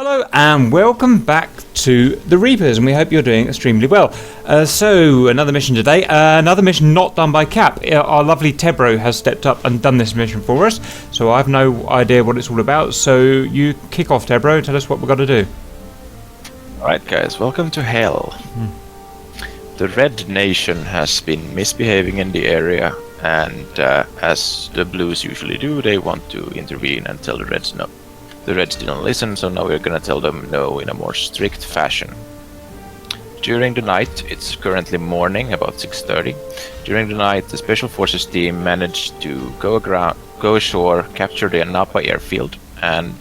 Hello and welcome back to the Reapers, and we hope you're doing extremely well. So another mission today, another mission not done by Cap. Our lovely Tebro has stepped up and done this mission for us, so I have no idea what it's all about. So you kick off, Tebro, and tell us what we've got to do. Alright guys, welcome to hell. The Red Nation has been misbehaving in the area, and as the Blues usually do, they want to intervene and tell the Reds no. The Reds didn't listen, so now we're gonna tell them no in a more strict fashion. During the night, it's currently morning, about 6:30. During the night, the Special Forces team managed to go ashore, capture the Anapa airfield, and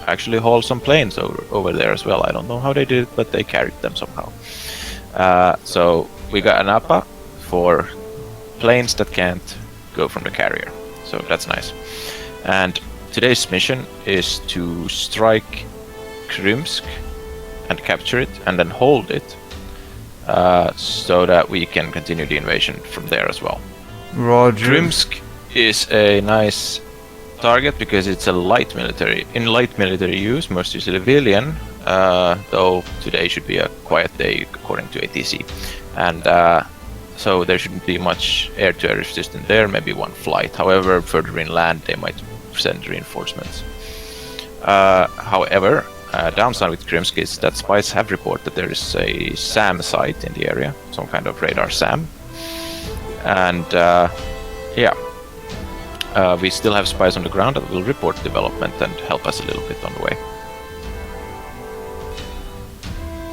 actually haul some planes over there as well. I don't know how they did it, but they carried them somehow. So we got Anapa for planes that can't go from the carrier, so that's nice. And today's mission is to strike KRYMSK and capture it and then hold it so that we can continue the invasion from there as well. Roger. KRYMSK is a nice target because it's a light military use, mostly civilian, though today should be a quiet day according to ATC. And so there shouldn't be much air-to-air resistance there, maybe one flight. However, further inland they might send reinforcements. However, downside with KRYMSK is that spies have reported that there is a SAM site in the area, some kind of radar SAM. And we still have spies on the ground that will report development and help us a little bit on the way.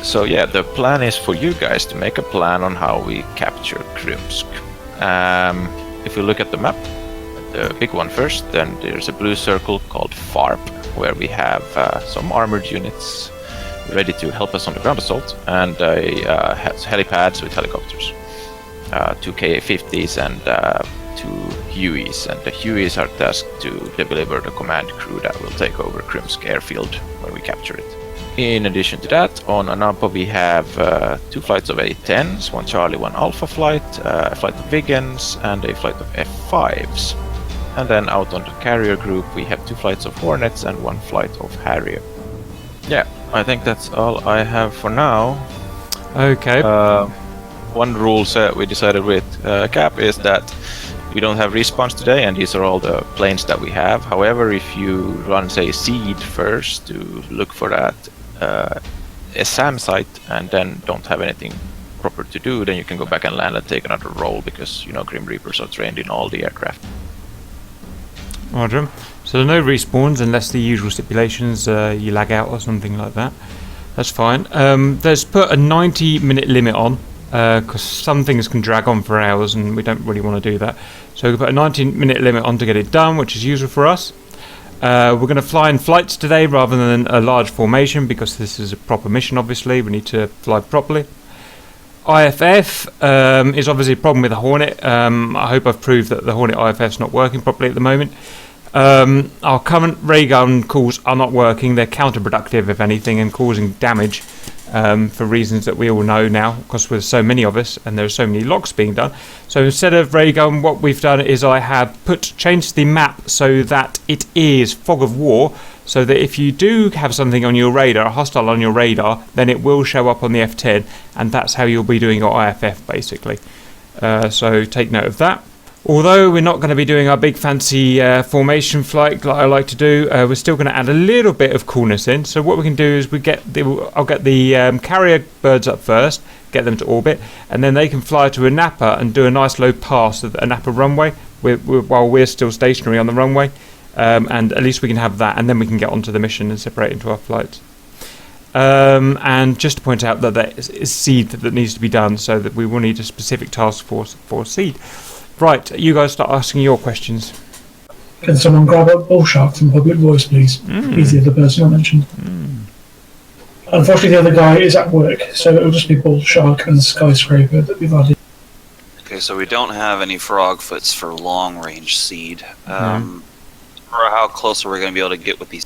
So yeah, the plan is for you guys to make a plan on how we capture KRYMSK. If we look at the map, the big one first, then there's a blue circle called FARP, where we have some armored units ready to help us on the ground assault, and helipads with helicopters, 2 Ka-50s and 2 HUEYs, and the HUEYs are tasked to deliver the command crew that will take over KRYMSK airfield when we capture it. In addition to that, on Anapa we have 2 flights of A-10s, 1 Charlie, 1 Alpha flight, a flight of Viggens, and a flight of F-5s. And then out on the carrier group we have 2 flights of Hornets and 1 flight of Harrier. Yeah, I think that's all I have for now. Okay. One rule we decided with Cap is that we don't have respawns today, and these are all the planes that we have. However, if you run, say, seed first to look for that a SAM site and then don't have anything proper to do, then you can go back and land and take another roll, because, you know, Grim Reapers are trained in all the aircraft. Roger. So there are no respawns unless the usual stipulations, you lag out or something like that. That's fine. There's put a 90-minute limit on, because some things can drag on for hours and we don't really want to do that. So we put a 90-minute limit on to get it done, which is useful for us. We're going to fly in flights today rather than a large formation, because this is a proper mission. Obviously we need to fly properly. IFF is obviously a problem with the Hornet. I hope I've proved that the Hornet IFF is not working properly at the moment. Our current ray gun calls are not working. They're counterproductive, if anything, and causing damage for reasons that we all know now, because there's so many of us and there are so many locks being done. So instead of ray gun, what we've done is I have changed the map so that it is fog of war, so that if you do have something on your radar, a hostile on your radar, then it will show up on the F10, and that's how you'll be doing your IFF basically. So take note of that. Although we're not going to be doing our big fancy formation flight like I like to do, we're still going to add a little bit of coolness in. So what we can do is I'll get the carrier birds up first, get them to orbit, and then they can fly to Anapa and do a nice low pass of the Anapa runway while we're still stationary on the runway. And at least we can have that, and then we can get onto the mission and separate into our flights. And just to point out that there is seed that needs to be done, so that we will need a specific task force for seed. Right, you guys start asking your questions. Can someone grab a BLACKSHARK from Public Voice, please? He's the other person I mentioned. Unfortunately, the other guy is at work, so it'll just be BLACKSHARK and Skyscraper that we've added. Okay, so we don't have any FROGFOOTS for long-range seed. How close are we going to be able to get with these?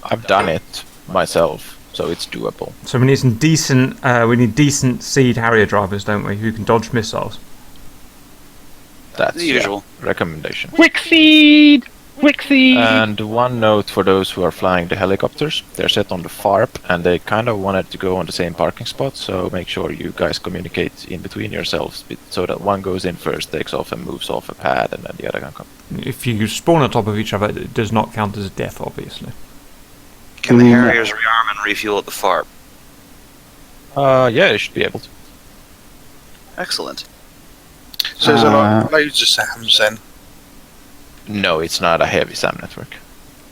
I've done it myself, so it's doable. So we need some decent seed Harrier drivers, don't we, who can dodge missiles. That's the usual recommendation. Quick seed! Wixie! And one note for those who are flying the helicopters, they're set on the FARP and they kind of wanted to go on the same parking spot, so make sure you guys communicate in between yourselves so that one goes in first, takes off and moves off a pad, and then the other can come. If you spawn on top of each other, it does not count as a death, obviously. Can the Harriers rearm and refuel at the FARP? Yeah, you should be able to. Excellent. So is there like loads of SAMs then? No, it's not a heavy SAM network.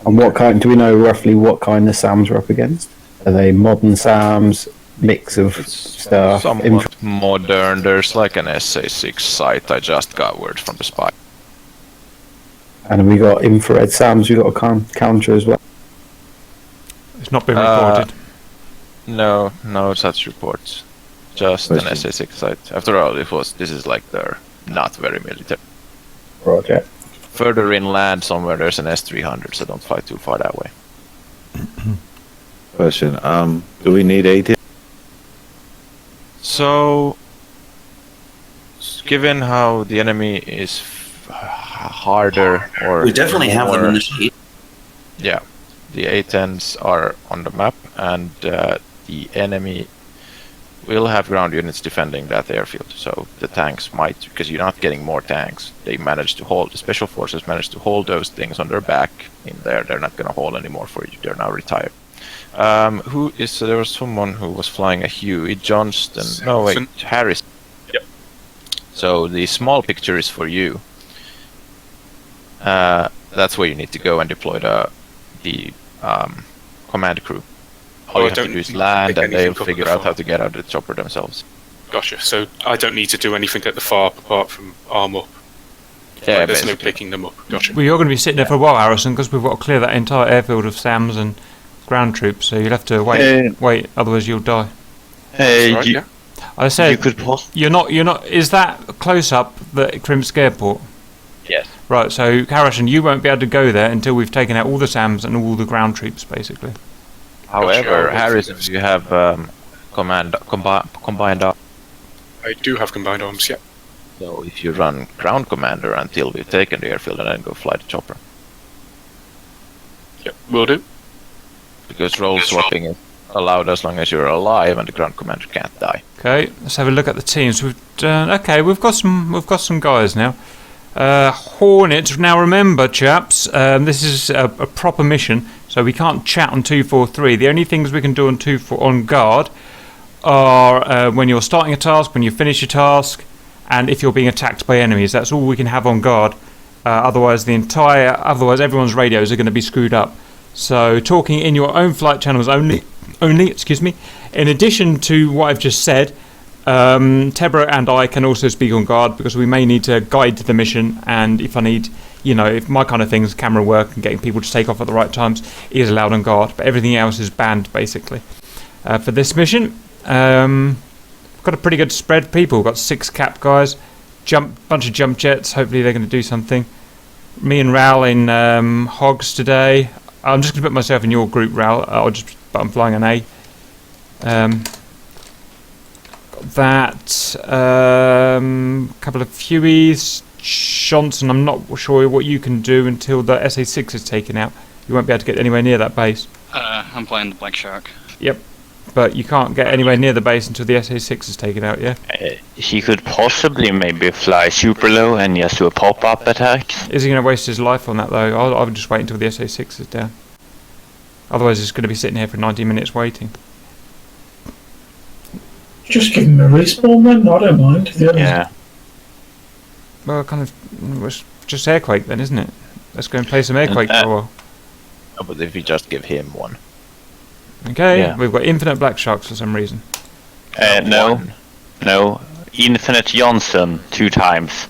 And what kind, do we know roughly what kind of SAMs we're up against? Are they modern SAMs, mix of stuff? Somewhat modern. There's like an SA6 site. I just got word from the spy. And we got infrared SAMs we got to counter as well. It's not been recorded. No such reports. Just an SA6 site. After all, this is like their not very military. Project. Further inland somewhere there's an S300, so don't fly too far that way. Question, do we need 80? So, given how the enemy is harder, or We definitely have them in the sheet. Yeah, the A10s are on the map, and the enemy will have ground units defending that airfield. So the tanks might, because you're not getting more tanks, they managed to hold, the special forces managed to hold those things on their back in there. They're not going to hold anymore for you. They're now retired. So there was someone who was flying a HUEY, Johnston, no wait, Harris. Yep. So the small picture is for you. That's where you need to go and deploy the command crew. All you have to do is land, and they'll figure out how to get out of the chopper themselves. Gotcha. So I don't need to do anything at the FARP apart from arm up. Yeah, There's no basically. picking them up. Gotcha. Well, you're going to be sitting there for a while, Harrison, because we've got to clear that entire airfield of SAMs and ground troops, so you'll have to wait, otherwise you'll die. That's right, yeah. I said, You could you're not, is that close up the KRYMSK airport? Yes. Right, so Harrison, you won't be able to go there until we've taken out all the SAMs and all the ground troops, basically. However, Harris, if you have combined up, I do have combined arms, yeah. so if you run ground commander until we've taken the airfield and then go fly the chopper. Yep, will do. Because role swapping is allowed as long as you're alive and the ground commander can't die. Okay, let's have a look at the teams. We've done, okay, we've got some guys now. Hornets. Now remember, chaps, this is a proper mission, so we can't chat on 243. The only things we can do on guard are when you're starting a task, when you finish your task, and if you're being attacked by enemies. That's all we can have on guard. Otherwise everyone's radios are going to be screwed up. So talking in your own flight channels only. Excuse me. In addition to what I've just said, Tebro and I can also speak on guard because we may need to guide the mission, and if I need, if my kind of things, camera work and getting people to take off at the right times is allowed on guard, but everything else is banned basically. For this mission, got a pretty good spread of people. We've got 6 cap guys, bunch of jump jets, hopefully they're going to do something. Me and Ral in HOGS today. I'm just going to put myself in your group, Ral, but I'm flying an A. That couple of Hueys, Johnson. I'm not sure what you can do until the SA6 is taken out. You won't be able to get anywhere near that base. I'm playing the BLACKSHARK. Yep, but you can't get anywhere near the base until the SA6 is taken out. Yeah. He could possibly maybe fly super low and just do a pop-up attack. Is he going to waste his life on that though? I would just wait until the SA6 is down. Otherwise, he's going to be sitting here for 90 minutes waiting. Just give him a respawn then, I don't mind. Yeah. Well, kind of, it's just Airquake then, isn't it? Let's go and play some Airquake for a while. No, but if you just give him one. Okay, Yeah. we've got infinite BLACKSHARKs for some reason. No. Infinite Johnson 2 times.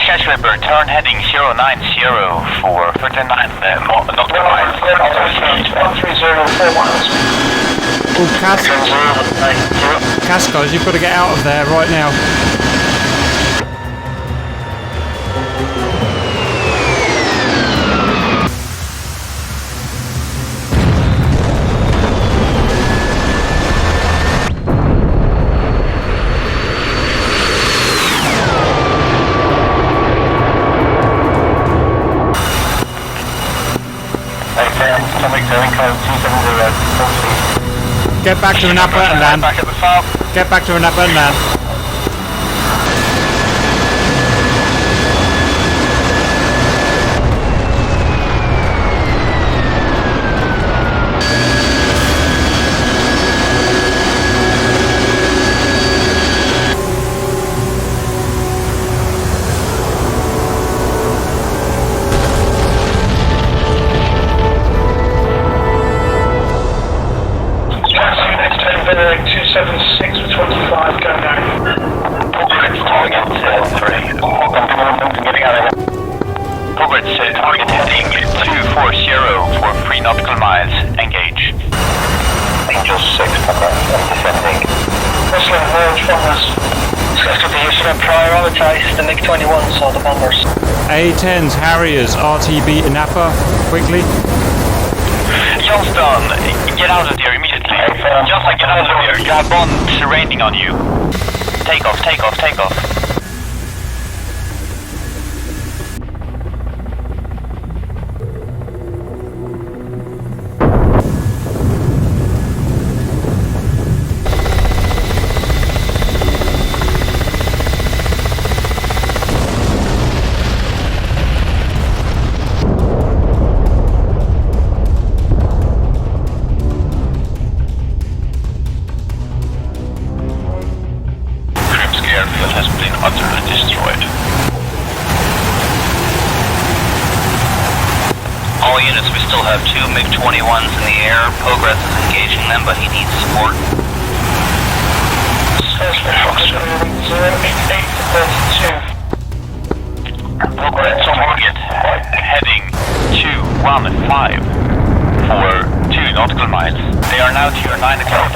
Skyscraper, turn heading 090 for 39 nautical miles. 130, 4 miles. Oh, Cascos, you've got to get out of there right now. Get back to Napa and land. Get back to Napa and land. The MiG-29s or the bombers. A-10s, Harriers, RTB, Napa, quickly. Johnston, get out of there immediately. Johnston, get out of there. You have bombs raining on you. Take off, take off, take off. Have 2 MiG-29s in the air. Progress is engaging them, but he needs support. Progress target heading 215 for 2 nautical miles. They are now to your 9 o'clock.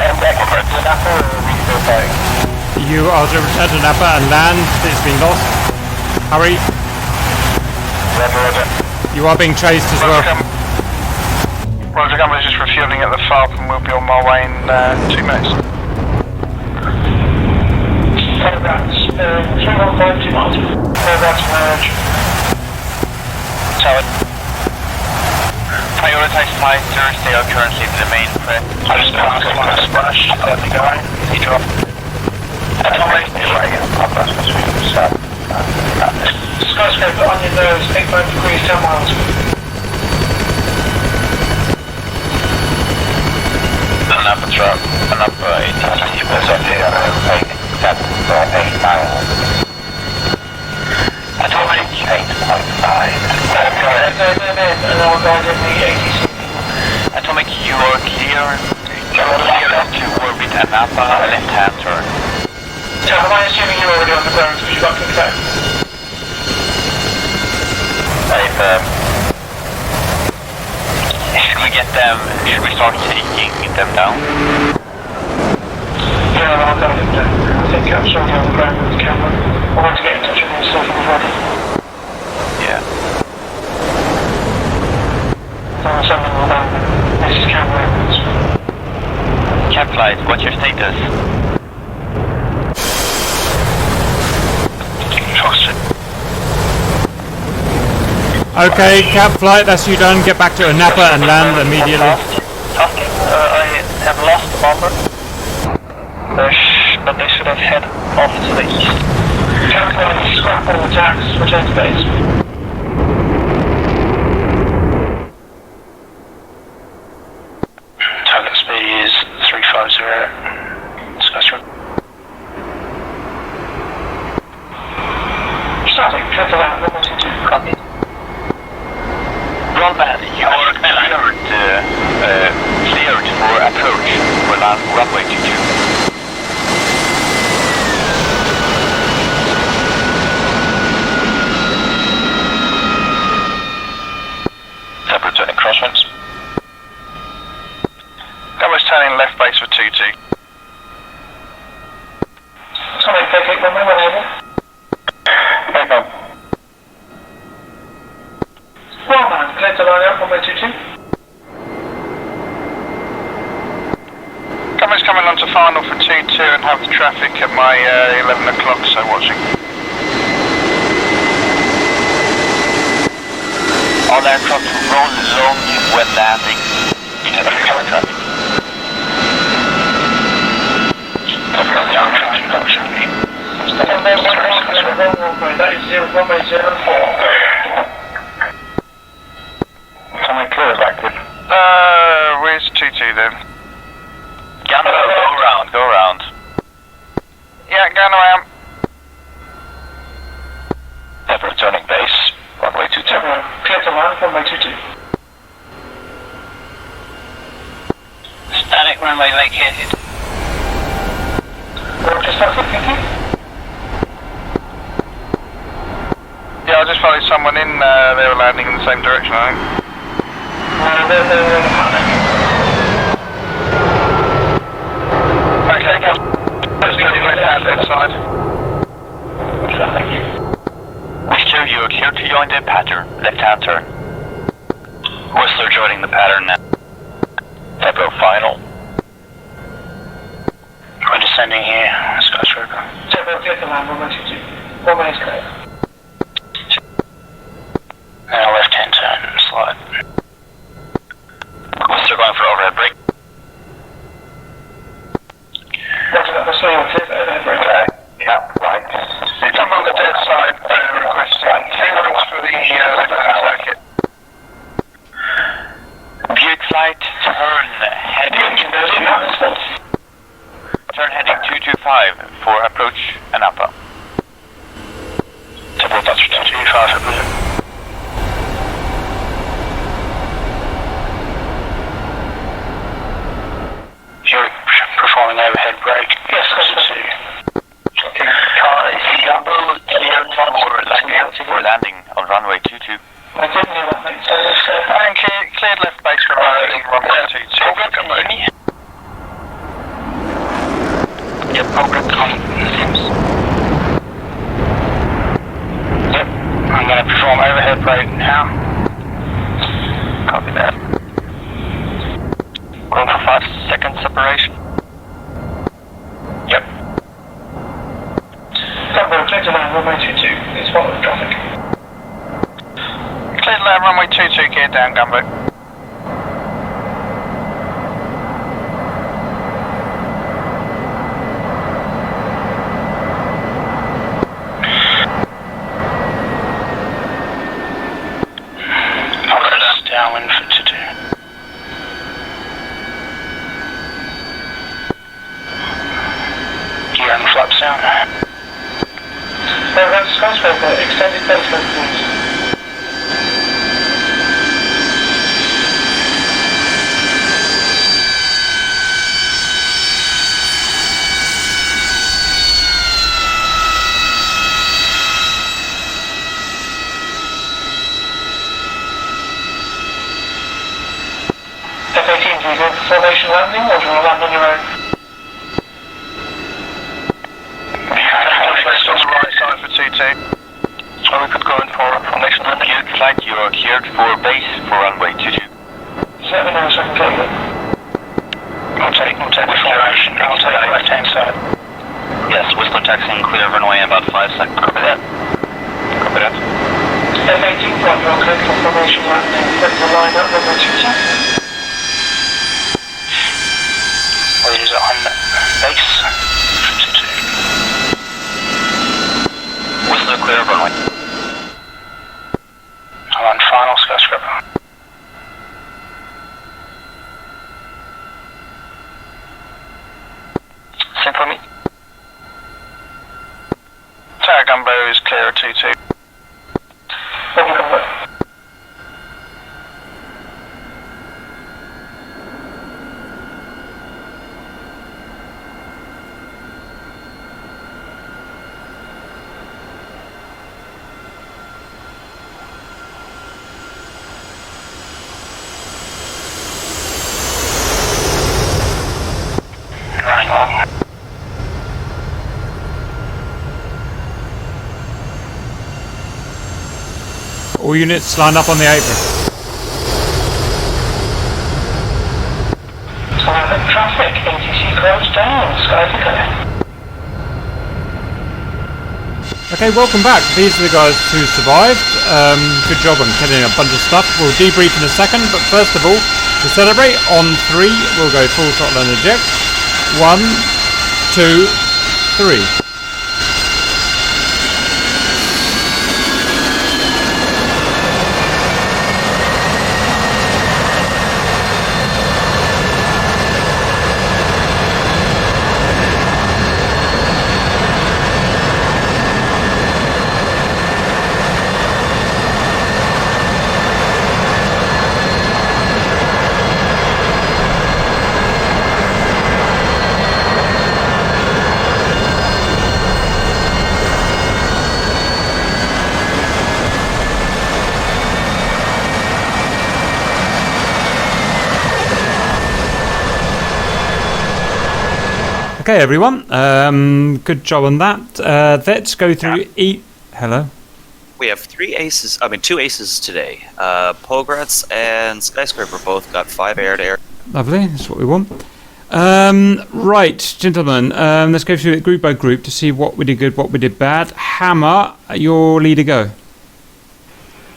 You are to return to Napa and land. It's been lost. Hurry. You are being chased as well. Roger, Gamma's just refueling at the FARP and we'll be on my way in 2 minutes. That's 315 miles. That's merge. Tower. Prioritize fighters, they are currently the main threat. I just passed one splash, let me go. He dropped. Skyscraper on your nose, 85 degrees, 10 miles. Another truck, another 18 here, 8, 7 for 8 miles. Atomic 8.5. Atomic, you are clear. You're clear to orbit Anapa, left-hand turn. So am I assuming you're already on the ground because you got contact? Should we get them, should we start taking them down? Yeah, I'll go with that. I think I'm showing you on the ground with the camera. I want to get in touch with you so if you're ready. Yeah. I'm sending you down. This is camera evidence. Cap flight, what's your status? Okay, cap flight, that's you done. Get back to Napa and land immediately. I have lost the bomber. But they should have head off to the east. Calculate scrap all attacks, return to base. Target speed is 350. Skyscraper. Static, triple out, 112. Copy. Broadband, you are cleared for approach for runway 22. vacate runway when able. Echo. Well, man, clear to line up, runway 22. Company's coming on to final for 22 and have the traffic at my 11 o'clock, so watching. All aircraft roll long when landing. Traffic. That is 0.04. Something clear is active. Where's 22 then? Gamma, go around. Yeah, going around. Tebro returning base, runway 22. Clear to land, runway 22. Static runway vacated. Roger, static, thank you. Yeah, I just followed someone in, they were landing in the same direction, I think. Okay, go. Let's go left side. Thank you. Whistler, you are clear to join the pattern. Left-hand turn. Whistler joining the pattern now. Tebro final. We're descending here, skyscraper. Tebro, clear to land, runway 22. Runway is clear. Now left-hand turn, slide. Whistler going for overhead brake. Roger that, we're slowing clear for overhead brake. Cap right. I'm on the dead side, requesting clearance for the left-hand circuit. Buick flight, turn heading. Turn heading 225 for approach and upper. Tebro touch 225 for blue. You're performing overhead brake. Yes, Okay, car is cleared for landing on runway 22. I didn't hear that, mate. And cleared left base for landing, runway 22. Yep, overhead coming. Yep, I'm going to perform overhead brake now. Copy that. Going for 5 second separation. Yep. Tebro, clear to land, runway 22. It's following traffic. Clear to land, runway 22, gear down, gunboat. Downwind for 22. Gear and flaps down. That's skyscraper, extended base length, please. F-18, do you go for formation landing or do you want to land on your own? West on the right side for 22. So we could go in for formation landing. Buick flight, you are cleared for base for runway 22. Just let me know so I can take it. I'll take formation. I'll take the left-hand side. Yes, Whistler taxiing clear of runway in about 5 seconds. Copy that. Copy that. F-18 flight, you're clear for formation landing. Ready to line up, runway 22. Leaders on base. 22. Whistler clear of runway. I'm on final skyscraper. Same for me. Tower gunboat is clear of 22. All units line up on the apron. Traffic, ATC closed down, skies are clear. Okay, welcome back. These are the guys who survived. Good job on killing a bunch of stuff. We'll debrief in a second, but first of all, to celebrate, on 3, we'll go full throttle and eject. 1, 2, 3. Okay, everyone. Good job on that. Let's go through Hello. We have 2 aces today. Pogrets and Skyscraper both got 5 air-to-air. Lovely, that's what we want. Right, gentlemen, let's go through it group by group to see what we did good, what we did bad. Hammer, your leader go.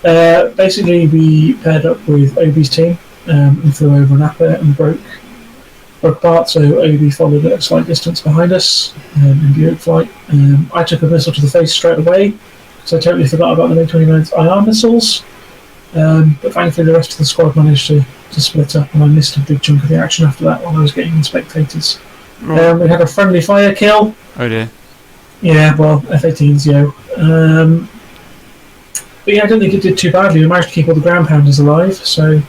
Basically, we paired up with Obi's team and flew over an upper and broke apart, so Obi followed at a slight distance behind us in Buick flight. I took a missile to the face straight away, so I totally forgot about the MiG-29s IR missiles. But thankfully the rest of the squad managed to split up, and I missed a big chunk of the action after that while I was getting in spectators. Right. We had a friendly fire kill. Oh dear. Yeah, well, F-18s, yo. But yeah, I don't think it did too badly. We managed to keep all the ground pounders alive, so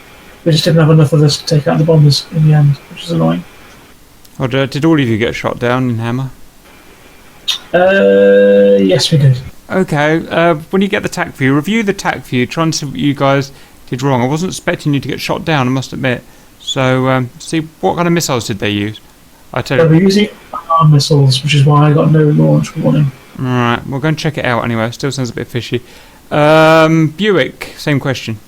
we just didn't have enough of us to take out the bombers in the end, which is annoying. Roger, did all of you get shot down in Hammer? Yes, we did. Okay, when you get the TAC view, review the TAC view, try and see what you guys did wrong. I wasn't expecting you to get shot down, I must admit. So, see, what kind of missiles did they use? I tell you. They were using IR missiles, which is why I got no launch warning. Alright, we'll go and check it out anyway. Still sounds a bit fishy. Buick, same question.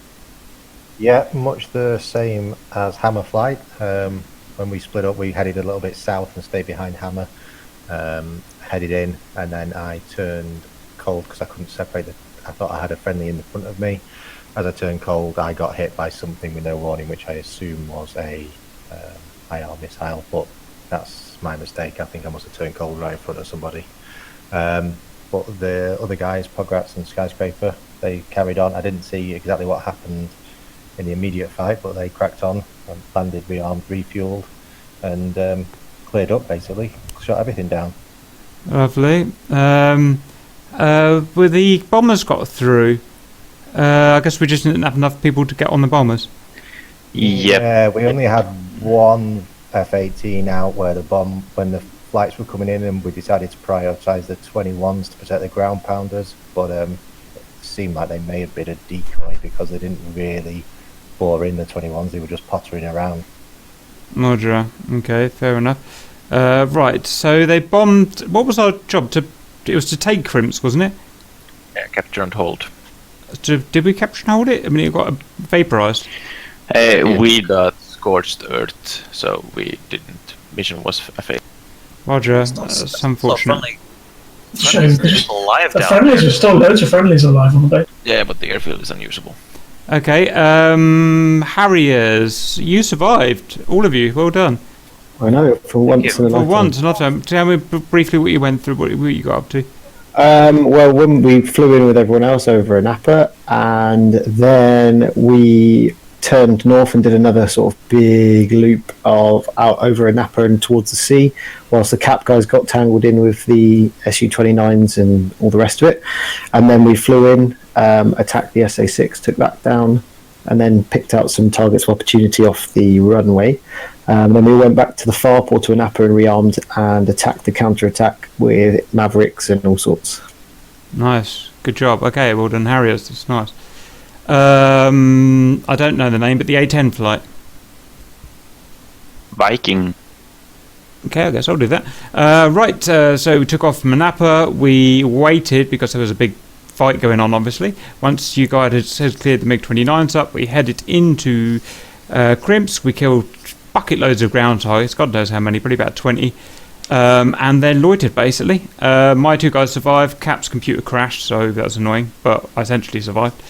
Yeah, much the same as Hammer flight. When we split up, we headed a little bit south and stayed behind Hammer. Headed in, and then I turned cold because I couldn't separate I thought I had a friendly in the front of me. As I turned cold, I got hit by something with no warning, which I assume was a IR missile, but that's my mistake. I think I must have turned cold right in front of somebody. But the other guys, Pograts and Skyscraper, they carried on. I didn't see exactly what happened in the immediate fight, but they cracked on and landed, rearmed, refueled, and cleared up basically, shot everything down. Lovely. With the bombers got through, I guess we just didn't have enough people to get on the bombers. Yep. Yeah, we only had one F-18 out when the flights were coming in, and we decided to prioritise the 21s to protect the ground pounders, but it seemed like they may have been a decoy because they didn't really bore in the 21s, they were just pottering around. Roger. Okay, fair enough. Right, so they bombed. What was our job? It was to take KRYMSK, wasn't it? Yeah, capture and hold. Did we capture and hold it? I mean, it got vaporized. We got scorched earth, so we didn't. Mission was a fail. Roger. That's unfortunate. It's a shame, because alive the down friendlies there. are still loads of friendlies alive on the day. Yeah, but the airfield is unusable. Okay, Harriers, you survived. All of you, well done. I know, for once in a lifetime. For once, not tell me briefly what you went through, what you got up to. Well, when we flew in with everyone else over a Napa, and then we turned north and did another sort of big loop of out over a Napa and towards the sea, whilst the Cap guys got tangled in with the Su-29s and all the rest of it. And then we flew in, attacked the SA-6, took that down, and then picked out some targets of opportunity off the runway. Then we went back to the FARP or to a Napa and rearmed and attacked the counter-attack with Mavericks and all sorts. Nice, good job. Okay, well done, Harriers. That's nice. I don't know the name, but the A-10 flight. Viking. Okay, I guess I'll do that. Right, so we took off from Napa. We waited because there was a big fight going on, obviously. Once you guys had cleared the MiG-29s up, we headed into KRYMSK. We killed bucket loads of ground targets, God knows how many, probably about 20. And then loitered, basically. My 2 guys survived. Cap's computer crashed, so that was annoying, but I essentially survived.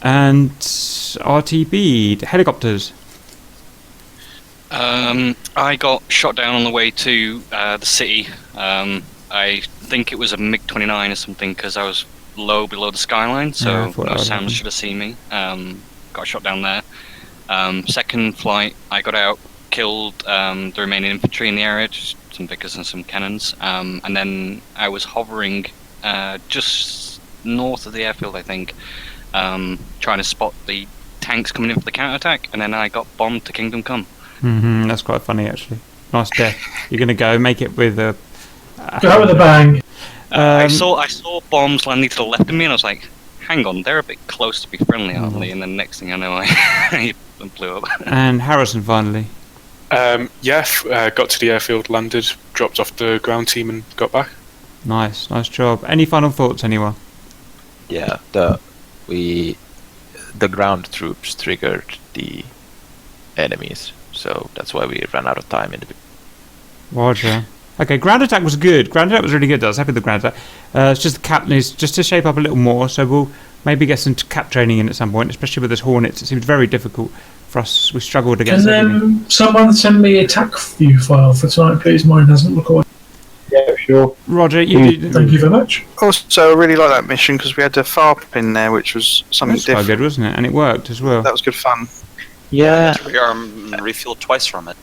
And RTB'd. Helicopters. I got shot down on the way to the city. I think it was a MiG-29 or something, because I was low below the skyline, so no SAMs should have seen me. Got shot down there. Second flight, I got out, killed the remaining infantry in the area, just some Vickers and some cannons, and then I was hovering just north of the airfield, I think, trying to spot the tanks coming in for the counterattack, and then I got bombed to Kingdom Come. That's quite funny, actually. Nice death. You're going to go make it with a... Go with a bang. I saw bombs landing to the left of me, and I was like, hang on, they're a bit close to be friendly, aren't they? And then next thing I know, I blew up. And Harrison, finally. Got to the airfield, landed, dropped off the ground team and got back. Nice job. Any final thoughts, anyone? Yeah, the ground troops triggered the enemies, so that's why we ran out of time in the... Roger. Okay, ground attack was good. Ground attack was really good. I was happy with the ground attack. It's just the cap needs just to shape up a little more, so we'll maybe get some cap training in at some point, especially with this Hornets. It seems very difficult for us. We struggled against everything. Can someone send me a attack view file for tonight, please? Mine hasn't recorded. Yeah, sure. Roger, you do. Thank you very much. Also, I really like that mission because we had a FARP in there, which was something That's different. quite good, wasn't it? And it worked as well. That was good fun. Yeah. Rearm and refuel twice from it.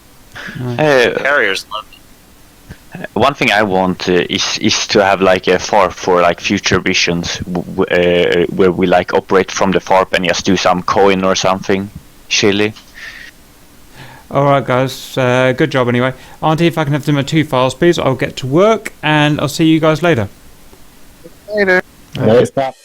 Nice. Harriers love it. One thing I want is to have like a FARP for like future missions where we like operate from the FARP and just do some coin or something chilly. Alright guys, good job anyway. Auntie, if I can have them at 2 files please, I'll get to work and I'll see you guys later. Later. No, it's that.